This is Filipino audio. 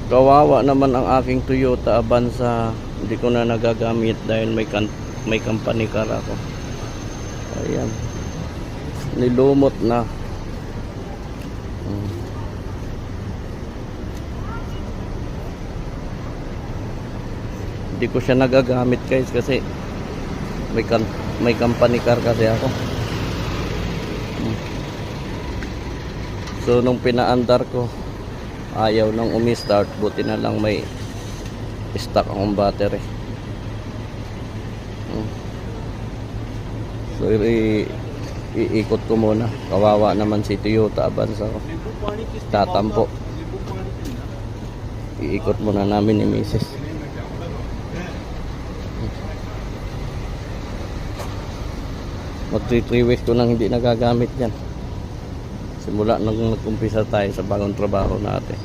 Kawawa naman ang aking Toyota Avanza, hindi ko na nagagamit dahil may company car ako. Ayan, nilumot na. Hindi ko siya nagagamit guys kasi may company car kasi ako. So nung pinaandar ko, ayaw nang umi-start. Buti na lang may stock akong battery. So iikot ko muna. Kawawa naman si Toyota Avanza ko, tatampo. Iikot muna namin ni Mrs. Mag 3 weeks ko nang hindi nagagamit yan. Simula nung nag-umpisa tayo sa bagong trabaho natin.